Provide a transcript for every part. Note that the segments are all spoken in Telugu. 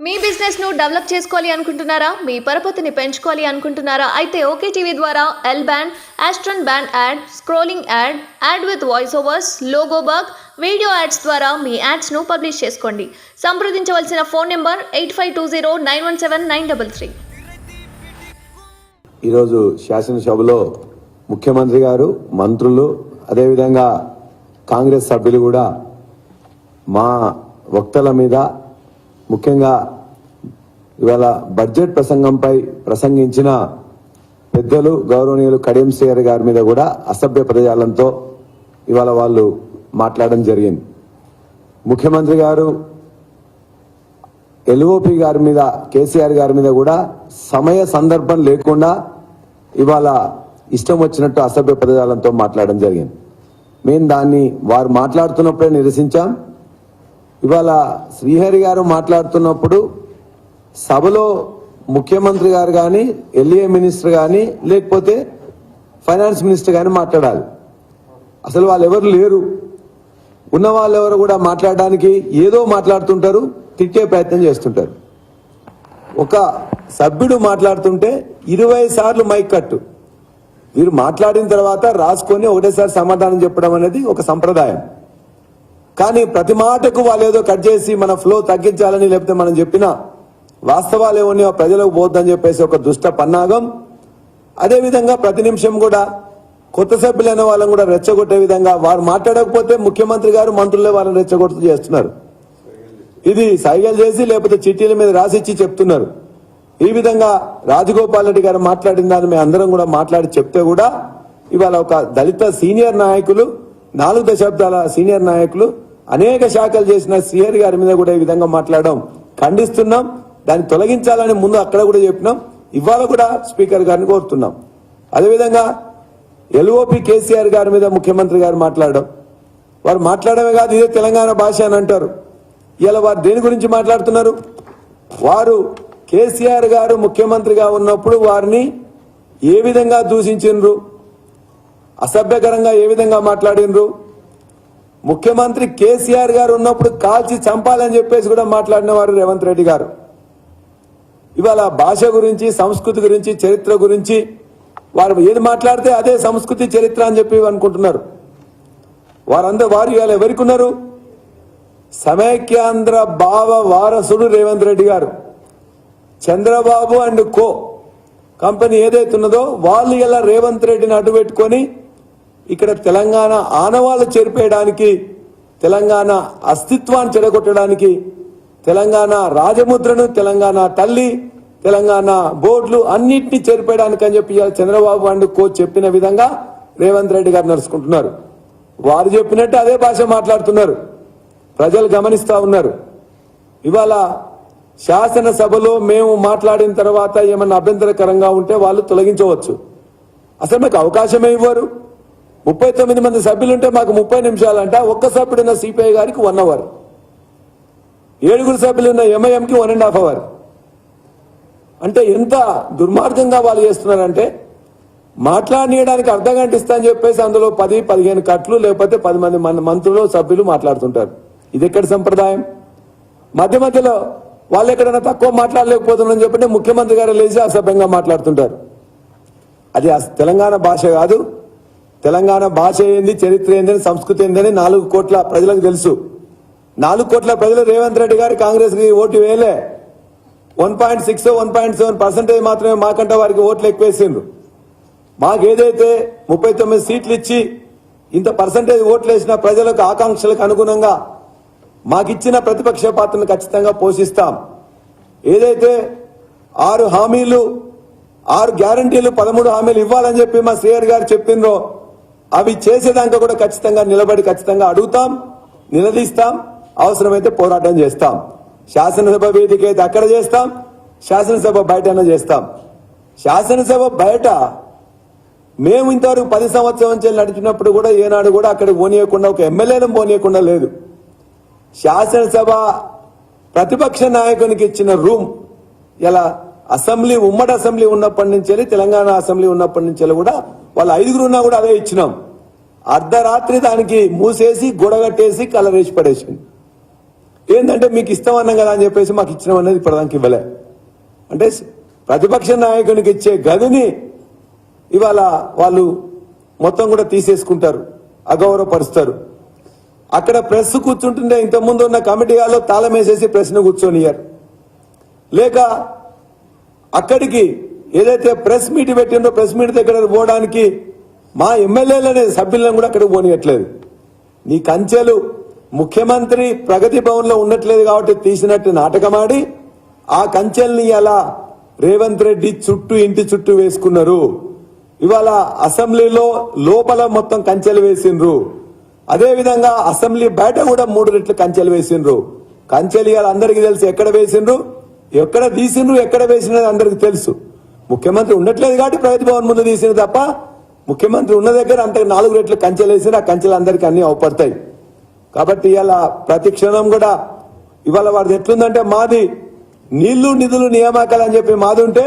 మీ బిజినెస్ ను డెవలప్ చేసుకోవాలి అనుకుంటున్నారా? మీ పరపతిని పెంచుకోవాలి అనుకుంటున్నారా? అయితే ఓకే టీవీ ద్వారా L band, Aston band ad, scrolling ad, ad with voice overs, logo bug, video ads ద్వారా మీ యాడ్స్ ను పబ్లిష్ చేసుకోండి. సంప్రదించవలసిన ఫోన్ నెంబర్ 8520917933. ఈరోజు శాసనసభలో ముఖ్యమంత్రి గారు, మంత్రులు, అదేవిధంగా కాంగ్రెస్ సభ్యులు కూడా మా వక్తల మీద, ముఖ్యంగా ఇవాళ బడ్జెట్ ప్రసంగంపై ప్రసంగించిన పెద్దలు గౌరవనీయులు కడియం శ్రీహరి గారి మీద కూడా అసభ్య పదజాలంతో ఇవాళ వాళ్ళు మాట్లాడడం జరిగింది. ముఖ్యమంత్రి గారు ఎల్ఓపి గారి మీద, కేసీఆర్ గారి మీద కూడా సమయ సందర్భం లేకుండా ఇవాళ ఇష్టం వచ్చినట్టు అసభ్య పదజాలంతో మాట్లాడడం జరిగింది. మేము దాన్ని వారు మాట్లాడుతున్నప్పుడే నిరసించాం. ఇవాళ శ్రీహరి గారు మాట్లాడుతున్నప్పుడు సభలో ముఖ్యమంత్రి గారు కానీ, ఎల్ఏ మినిస్టర్ కానీ, లేకపోతే ఫైనాన్స్ మినిస్టర్ కానీ మాట్లాడాలి. అసలు వాళ్ళు ఎవరు లేరు. ఉన్న వాళ్ళెవరు కూడా మాట్లాడడానికి ఏదో మాట్లాడుతుంటారు, తిట్టే ప్రయత్నం చేస్తుంటారు. ఒక సభ్యుడు మాట్లాడుతుంటే 20 సార్లు మైక్ కట్టు. వీరు మాట్లాడిన తర్వాత రాసుకొని ఒకటేసారి సమాధానం చెప్పడం అనేది ఒక సంప్రదాయం. కానీ ప్రతి మాటకు వాళ్ళు ఏదో కట్ చేసి మన ఫ్లో తగ్గించాలని, లేకపోతే మనం చెప్పిన వాస్తవాలు ఏమో ప్రజలకు పోద్దని చెప్పేసి ఒక దుష్ట పన్నాగం. అదేవిధంగా ప్రతి నిమిషం కూడా కొత్త సభ్యులైన వాళ్ళని కూడా రెచ్చగొట్టే విధంగా వారు మాట్లాడకపోతే ముఖ్యమంత్రి గారు, మంత్రులే వాళ్ళని రెచ్చగొట్టు చేస్తున్నారు. ఇది సైగలు చేసి లేకపోతే చిట్టీల మీద రాసిచ్చి చెప్తున్నారు. ఈ విధంగా రాజగోపాల్ రెడ్డి గారు మాట్లాడిన దాన్ని మేము అందరం కూడా మాట్లాడి చెప్తే కూడా ఇవాళ ఒక దళిత సీనియర్ నాయకులు, 4 దశాబ్దాల సీనియర్ నాయకులు, అనేక శాఖలు చేసిన శ్రీహరి గారి మీద కూడా ఈ విధంగా మాట్లాడడం ఖండిస్తున్నాం. దాన్ని తొలగించాలని ముందు అక్కడ కూడా చెప్పినాం. ఇవాళ కూడా స్పీకర్ గారిని కోరుతున్నాం. అదేవిధంగా ఎల్ఓపి కేసీఆర్ గారి మీద ముఖ్యమంత్రి గారు మాట్లాడడం, వారు మాట్లాడమే కాదు ఇదే తెలంగాణ భాష అని అంటారు. ఇలా వారు దేని గురించి మాట్లాడుతున్నారు? వారు కేసీఆర్ గారు ముఖ్యమంత్రిగా ఉన్నప్పుడు వారిని ఏ విధంగా దూషించిండ్రు, అసభ్యకరంగా ఏ విధంగా మాట్లాడినరు. ముఖ్యమంత్రి కేసీఆర్ గారు ఉన్నప్పుడు కాల్చి చంపాలని చెప్పేసి కూడా మాట్లాడిన వారు రేవంత్ రెడ్డి గారు. ఇవాళ భాష గురించి, సంస్కృతి గురించి, చరిత్ర గురించి వారు ఏది మాట్లాడితే అదే సంస్కృతి, చరిత్ర అని చెప్పి అనుకుంటున్నారు. వారు ఇవాళ ఎవరికి ఉన్నారు? సమైక్యాంధ్ర భావ వారసుడు రేవంత్ రెడ్డి గారు. చంద్రబాబు అండ్ కో కంపెనీ ఏదైతే ఉన్నదో వాళ్ళు ఇలా రేవంత్ రెడ్డిని అడ్డుపెట్టుకొని ఇక్కడ తెలంగాణ ఆనవాళ్లు చెరిపేయడానికి, తెలంగాణ అస్తిత్వాన్ని చెడగొట్టడానికి, తెలంగాణ రాజముద్రను, తెలంగాణ తల్లి, తెలంగాణ బోర్డులు అన్నింటినీ చెరిపేయడానికి అని చెప్పి చంద్రబాబు అండ్ కో చెప్పిన విధంగా రేవంత్ రెడ్డి గారు నడుచుకుంటున్నారు. వారు చెప్పినట్టు అదే భాష మాట్లాడుతున్నారు. ప్రజలు గమనిస్తా ఉన్నారు. ఇవాళ శాసనసభలో మేము మాట్లాడిన తర్వాత ఏమన్నా అభ్యంతరకరంగా ఉంటే వాళ్ళు తొలగించవచ్చు. అసలు మాకు అవకాశమే ఇవ్వరు. 39 మంది సభ్యులుంటే మాకు 30 నిమిషాలంట. ఒక్క సభ్యుడున్న సిపిఐ గారికి 1 అవర్, 7 సభ్యులున్న ఎంఐఎంకి 1.5 అవర్. అంటే ఎంత దుర్మార్గంగా వాళ్ళు చేస్తున్నారంటే, మాట్లాడనీయడానికి అర్ధగంట ఇస్తా అని చెప్పేసి అందులో 10-15 కట్లు, లేకపోతే 10 మంది మంత్రులు, సభ్యులు మాట్లాడుతుంటారు. ఇది ఎక్కడి సంప్రదాయం? మధ్యలో వాళ్ళు ఎక్కడైనా తక్కువ మాట్లాడలేకపోతున్నారని చెప్పంటే ముఖ్యమంత్రి గారు లేచి అసభ్యంగా మాట్లాడుతుంటారు. అది తెలంగాణ భాష కాదు. తెలంగాణ భాష ఏంది, చరిత్ర ఏందని, సంస్కృతి ఏందని 4 కోట్ల ప్రజలకు తెలుసు. 4 కోట్ల ప్రజలు రేవంత్ రెడ్డి గారు కాంగ్రెస్ కి ఓటు వేయలే. 1.6, 1.7% మాత్రమే మాకంటే వారికి ఓట్లు ఎక్కువేసిండ్రు. మాకేదైతే 39 సీట్లు ఇచ్చి ఇంత పర్సంటేజ్ ఓట్లు వేసిన ప్రజలకు ఆకాంక్షలకు అనుగుణంగా మాకిచ్చిన ప్రతిపక్ష పాత్రను ఖచ్చితంగా పోషిస్తాం. ఏదైతే 6 హామీలు, 6 గ్యారంటీలు, 13 హామీలు ఇవ్వాలని చెప్పి మా శ్రీహరి గారు చెప్పిండ్రో అవి చేసేదాకా కూడా ఖచ్చితంగా నిలబడి ఖచ్చితంగా అడుగుతాం, నిలదీస్తాం, అవసరమైతే పోరాటం చేస్తాం. శాసనసభ వేదిక అయితే అక్కడ చేస్తాం, శాసనసభ బయటనే చేస్తాం. శాసనసభ బయట మేము ఇంతవరకు 10 సంవత్సరాల నుంచి నడిచినప్పుడు కూడా ఏనాడు కూడా అక్కడ పోనీయకుండా, ఒక ఎమ్మెల్యేలను పోనీయకుండా లేదు. శాసనసభ ప్రతిపక్ష నాయకునికి ఇచ్చిన రూమ్ ఇలా అసెంబ్లీ, ఉమ్మడి అసెంబ్లీ ఉన్నప్పటి నుంచి, తెలంగాణ అసెంబ్లీ ఉన్నప్పటి నుంచి కూడా వాళ్ళు 5 ఉన్నా కూడా అదే ఇచ్చినాం. అర్ధరాత్రి దానికి మూసేసి, గొడగట్టేసి, కలరేసి పడేసింది. ఏంటంటే మీకు ఇస్తామన్నాం కదా అని చెప్పేసి మాకు ఇచ్చినామన్నది ఇప్పటిదానికి ఇవ్వలే. అంటే ప్రతిపక్ష నాయకునికి ఇచ్చే గదిని ఇవాళ వాళ్ళు మొత్తం కూడా తీసేసుకుంటారు, అగౌరవపరుస్తారు. అక్కడ ప్రెస్ కూర్చుంటుంటే ఇంతకుముందు ఉన్న కమిటీ హాల్లో తాళం వేసేసి ప్రెస్ను కూర్చొనియారు. లేక అక్కడికి ఏదైతే ప్రెస్ మీట్ పెట్టిందో ప్రెస్ మీట్ దగ్గర పోవడానికి మా ఎమ్మెల్యేలనే సభ్యులను కూడా అక్కడికి పోనీయట్లేదు. నీ కంచెలు ముఖ్యమంత్రి ప్రగతి భవన్ లో ఉండట్లేదు కాబట్టి తీసినట్టు నాటకమాడి ఆ కంచెల్ని అలా రేవంత్ రెడ్డి చుట్టూ ఇంటి చుట్టూ వేసుకున్నారు. ఇవాళ అసెంబ్లీలో లోపల మొత్తం కంచెలు వేసిండ్రు. అదే విధంగా అసెంబ్లీ బయట కూడా 3 రెట్లు కంచెలు వేసిండ్రు. కంచెలు ఇవాళ అందరికీ తెలుసు ఎక్కడ వేసిండ్రు, ఎక్కడ తీసిండ్రు, ఎక్కడ వేసినది అందరికి తెలుసు. ముఖ్యమంత్రి ఉండట్లేదు కాబట్టి ప్రగతి భవన్ ముందు తీసింది తప్ప ముఖ్యమంత్రి ఉన్న దగ్గర అంత 4 రెట్లు కంచెలు వేసిండ్రు. ఆ కంచెలు అందరికీ అన్ని అవపడతాయి. కాబట్టి ఇవాళ ప్రతి క్షణం కూడా ఇవాళ వాడిది ఎట్లుందంటే మాది నీళ్లు నిధులు నియామకాలు అని చెప్పి మాది ఉంటే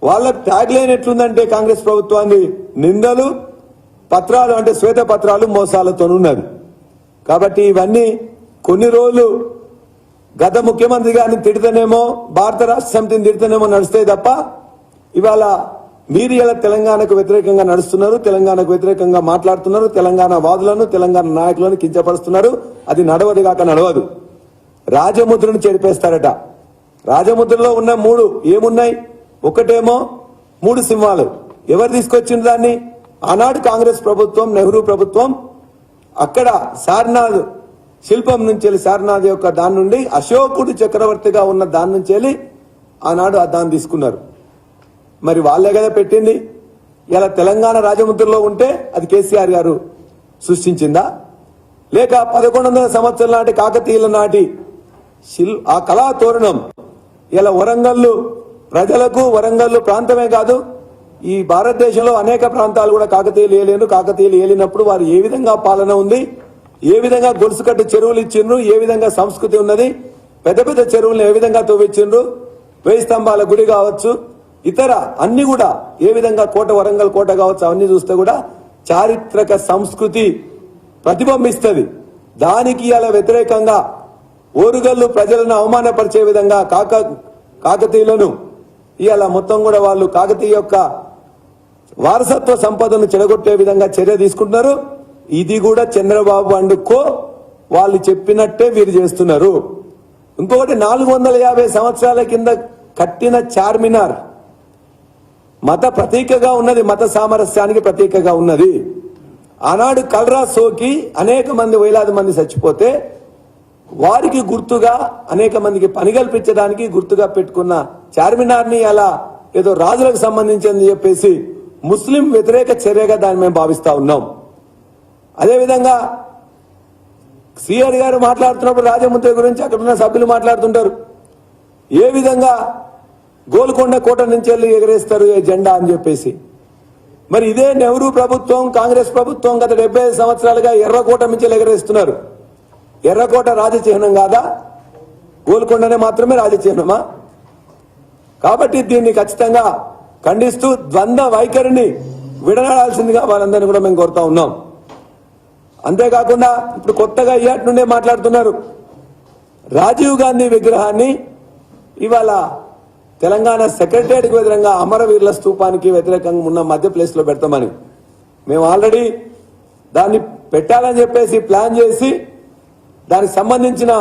వాళ్ళ ట్యాగ్ లైన్ ఎట్లుందంటే కాంగ్రెస్ ప్రభుత్వాన్ని నిందలు పత్రాలు అంటే శ్వేత పత్రాలు మోసాలతో ఉన్నది. కాబట్టి ఇవన్నీ కొన్ని రోజులు గత ముఖ్యమంత్రి గారిని తిడితేనేమో భారత రాష్ట్ర సమితిని తిడితేనేమో నడుస్తాయి తప్ప ఇవాళ మీరు ఇలా తెలంగాణకు వ్యతిరేకంగా నడుస్తున్నారు, తెలంగాణకు వ్యతిరేకంగా మాట్లాడుతున్నారు, తెలంగాణ వాదులను తెలంగాణ నాయకులను కించపరుస్తున్నారు. అది నడవదు కాక నడవదు. రాజముద్రను చెరిపేస్తారట. రాజముద్రలో ఉన్న 3 ఏమున్నాయి? ఒకటేమో 3 సింహాలు. ఎవరు తీసుకొచ్చిన దాన్ని? ఆనాడు కాంగ్రెస్ ప్రభుత్వం, నెహ్రూ ప్రభుత్వం అక్కడ సారనాథ్ శిల్పం నుంచి సారనాథ్ యొక్క దాని నుండి అశోకుడు చక్రవర్తిగా ఉన్న దాని నుంచి ఆనాడు ఆ దాన్ని తీసుకున్నారు. మరి వాళ్ళే కదా పెట్టింది. ఇలా తెలంగాణ రాజముద్రలో ఉంటే అది కేసీఆర్ గారు సృష్టించిందా? లేక 1100 సంవత్సరాల నాటి కాకతీయుల నాటి ఆ కళా తోరణం ఇలా వరంగల్లు ప్రజలకు, వరంగల్లు ప్రాంతమే కాదు ఈ భారతదేశంలో అనేక ప్రాంతాలు కూడా కాకతీయులు ఏలేరు. కాకతీయులు ఏలినప్పుడు వారు ఏ విధంగా పాలన ఉంది, ఏ విధంగా గొలుసుకట్టు చెరువులు ఇచ్చిండ్రు, ఏ విధంగా సంస్కృతి ఉన్నది, పెద్ద పెద్ద చెరువులను ఏ విధంగా తవ్వించిండ్రు, 1000 స్తంభాల గుడి కావచ్చు, ఇతర అన్ని కూడా ఏ విధంగా కోట, వరంగల్ కోట కావచ్చు, అవన్నీ చూస్తే కూడా చారిత్రక సంస్కృతి ప్రతిబింబిస్తుంది. దానికి అలా వ్యతిరేకంగా ఓరుగల్లు ప్రజలను అవమానపరిచే విధంగా కాకతీయులను ఇవాళ మొత్తం కూడా వాళ్ళు కాకతీయ యొక్క వారసత్వ సంపదను చెడగొట్టే విధంగా చర్య తీసుకుంటున్నారు. ఇది కూడా చంద్రబాబు అండ్ కో వాళ్ళు చెప్పినట్టే వీరు చేస్తున్నారు. ఇంకొకటి 450 సంవత్సరాల కింద కట్టిన చార్మినార్ మత ప్రతీకగా ఉన్నది, మత సామరస్యానికి ప్రతీకగా ఉన్నది. ఆనాడు కల్రా సోకి అనేక మంది, వేలాది మంది చచ్చిపోతే వారికి గుర్తుగా అనేక మందికి పని కల్పించడానికి గుర్తుగా పెట్టుకున్న చార్మినార్ ని అలా ఏదో రాజులకు సంబంధించిందని చెప్పేసి ముస్లిం వ్యతిరేక చర్యగా దాన్ని మేము భావిస్తా ఉన్నాం. అదేవిధంగా శ్రీహరి గారు మాట్లాడుతున్నప్పుడు రాజముద్ర గురించి అక్కడ ఉన్న సభ్యులు మాట్లాడుతుంటారు. ఏ విధంగా గోల్కొండ కోట నుంచి వెళ్ళి ఎగరేస్తారు ఏ జెండా అని చెప్పేసి. మరి ఇదే నెహ్రూ ప్రభుత్వం, కాంగ్రెస్ ప్రభుత్వం గత 75 సంవత్సరాలుగా ఎర్రకోట నుంచి ఎగరేస్తున్నారు. ఎర్రకోట రాజచిహ్నం కాదా? గోల్కొండనే మాత్రమే రాజచిహ్నమా? కాబట్టి దీన్ని ఖచ్చితంగా ఖండిస్తూ ద్వంద్వ వైఖరిని విడనాడాల్సిందిగా వాళ్ళందరినీ కూడా మేము కోరుతా ఉన్నాం. అంతేకాకుండా ఇప్పుడు కొత్తగా ఇయాటి నుండే మాట్లాడుతున్నారు రాజీవ్ గాంధీ విగ్రహాన్ని ఇవాళ తెలంగాణ సెక్రటరియట్కి వ్యతిరేకంగా అమరవీరుల స్తూపానికి వ్యతిరేకంగా ఉన్న మధ్య ప్లేస్ లో పెడతామని మేము ఆల్రెడీ దాన్ని పెట్టాలని చెప్పేసి ప్లాన్ చేసి దానికి సంబంధించిన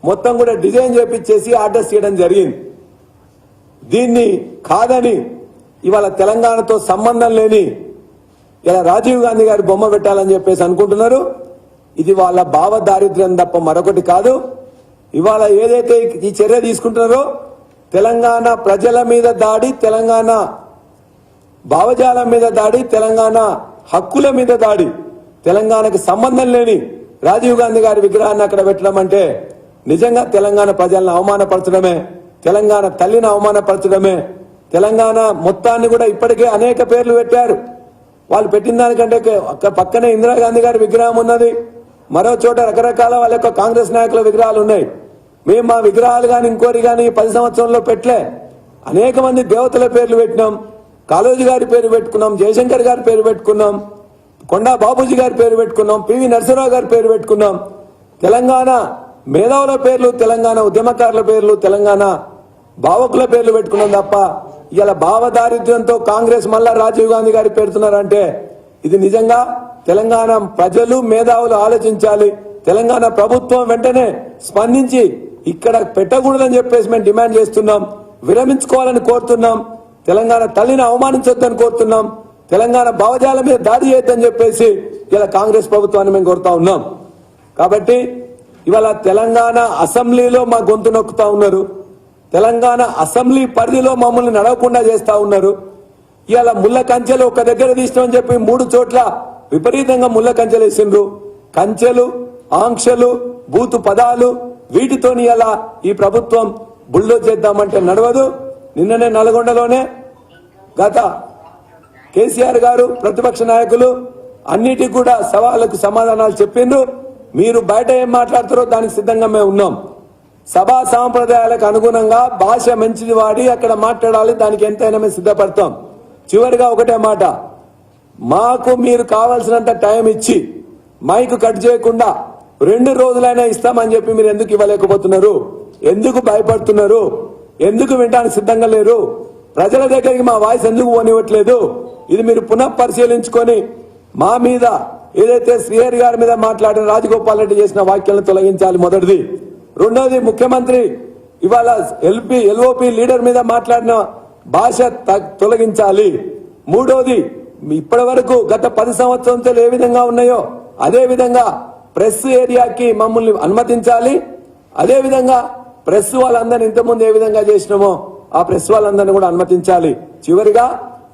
మొత్తం కూడా డిజైన్ చేపించేసి ఆర్డర్స్ చేయడం జరిగింది. దీన్ని కాదని ఇవాళ తెలంగాణతో సంబంధం లేని ఇలా రాజీవ్ గాంధీ గారి బొమ్మ పెట్టాలని చెప్పేసి అనుకుంటున్నారు. ఇది వాళ్ళ భావ దారిద్ర్యం తప్ప మరొకటి కాదు. ఇవాళ ఏదైతే ఈ చర్య తీసుకుంటున్నారో తెలంగాణ ప్రజల మీద దాడి, తెలంగాణ భావజాలం మీద దాడి, తెలంగాణ హక్కుల మీద దాడి, తెలంగాణకు సంబంధం లేని రాజీవ్ గాంధీ గారి విగ్రహాన్ని అక్కడ పెట్టడం అంటే నిజంగా తెలంగాణ ప్రజలను అవమానపరచడమే, తెలంగాణ తల్లిని అవమానపరచడమే. తెలంగాణ మొత్తాన్ని కూడా ఇప్పటికే అనేక పేర్లు పెట్టారు. వాళ్ళు పెట్టిన దానికంటే పక్కనే ఇందిరాగాంధీ గారి విగ్రహం ఉన్నది, మరో చోట రకరకాల వాళ్ళ యొక్క కాంగ్రెస్ నాయకుల విగ్రహాలు ఉన్నాయి. మేము మా విగ్రహాలు కానీ ఇంకోరి కానీ 10 సంవత్సరంలో పెట్టలే. అనేక మంది దేవతల పేర్లు పెట్టినాం, కాళోజీ గారి పేరు పెట్టుకున్నాం, జయశంకర్ గారి పేరు పెట్టుకున్నాం, కొండా బాబూజీ గారి పేరు పెట్టుకున్నాం, పివి నరసింహరావు గారి పేరు పెట్టుకున్నాం. తెలంగాణ మేధావుల పేర్లు తెలంగాణ ఉద్యమకారుల పేర్లు తెలంగాణ భావకుల పేర్లు పెట్టుకున్నాం తప్ప ఇలా భావదారిద్ర్యంతో కాంగ్రెస్ మళ్ళా రాజీవ్ గాంధీ గారి పెడుతున్నారంటే ఇది నిజంగా తెలంగాణ ప్రజలు మేధావులు ఆలోచించాలి. తెలంగాణ ప్రభుత్వం వెంటనే స్పందించి ఇక్కడ పెట్టకూడదని చెప్పేసి మేము డిమాండ్ చేస్తున్నాం. విరమించుకోవాలని కోరుతున్నాం. తెలంగాణ తల్లిని అవమానించొద్దని కోరుతున్నాం. తెలంగాణ భావజాలం మీద దాడి చేయొద్దని చెప్పేసి ఇలా కాంగ్రెస్ ప్రభుత్వాన్ని మేము కోరుతా ఉన్నాం. కాబట్టి ఇవాళ తెలంగాణ అసెంబ్లీలో మా గొంతు నొక్కుతా ఉన్నారు. తెలంగాణ అసెంబ్లీ పరిధిలో మమ్మల్ని నడవకుండా చేస్తా ఉన్నారు. ఇవాళ ముళ్ళ కంచెలు ఒక దగ్గర తీసినామని చెప్పి 3 చోట్ల విపరీతంగా ముళ్ళ కంచెలు వేసిండ్రు. కంచెలు, ఆంక్షలు, బూతు పదాలు వీటితోని ఇలా ఈ ప్రభుత్వం బుల్డోజ్ చేద్దామంటే నడవదు. నిన్ననే నల్గొండలోనే గత కేసీఆర్ గారు ప్రతిపక్ష నాయకులు అన్నిటికీ కూడా సవాళ్లకు సమాధానాలు చెప్పిండ్రు. మీరు బయట ఏం మాట్లాడతారో దానికి సిద్ధంగా మేము ఉన్నాం. సభా సాంప్రదాయాలకు అనుగుణంగా భాష మంచిది వాడి అక్కడ మాట్లాడాలి. దానికి ఎంతైనా మేము సిద్ధపడతాం. చివరిగా ఒకటే మాట, మాకు మీరు కావాల్సినంత టైం ఇచ్చి మైక్ కట్ చేయకుండా 2 రోజులైనా ఇస్తామని చెప్పి మీరు ఎందుకు ఇవ్వలేకపోతున్నారు? ఎందుకు భయపడుతున్నారు? ఎందుకు వినడానికి సిద్ధంగా లేరు? ప్రజల దగ్గరికి మా వాయిస్ ఎందుకు పోనివ్వట్లేదు? ఇది మీరు పునః పరిశీలించుకొని మా మీద ఏదైతే శ్రీహరి గారి మీద మాట్లాడిన రాజగోపాల్ రెడ్డి చేసిన వ్యాఖ్యలను తొలగించాలి. మొదటిది. రెండోది, ముఖ్యమంత్రి ఇవాళ ఎల్ఓపి లీడర్ మీద మాట్లాడిన భాష తొలగించాలి. మూడోది, ఇప్పటి వరకు గత 10 సంవత్సరంతో ఏ విధంగా ఉన్నాయో అదే విధంగా ప్రెస్ ఏరియాకి మమ్మల్ని అనుమతించాలి. అదే విధంగా ప్రెస్ వాళ్ళందరినీ ఇంతకుముందు ఏ విధంగా చేసినామో ఆ ప్రెస్ వాళ్ళందరినీ కూడా అనుమతించాలి. చివరిగా,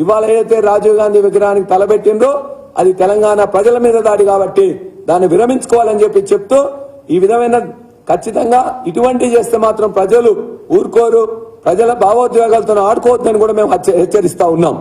ఇవాళ ఏదైతే రాజీవ్ గాంధీ విగ్రహానికి తలబెట్టిందో అది తెలంగాణ ప్రజల మీద దాడి కాబట్టి దాన్ని విరమించుకోవాలని చెప్పి చెప్తూ ఈ విధమైన ఖచ్చితంగా ఇటువంటి చేస్తే మాత్రం ప్రజలు ఊరుకోరు. ప్రజల భావోద్వేగాలతో ఆడుకోవద్దని కూడా మేము హెచ్చరిస్తా ఉన్నాం.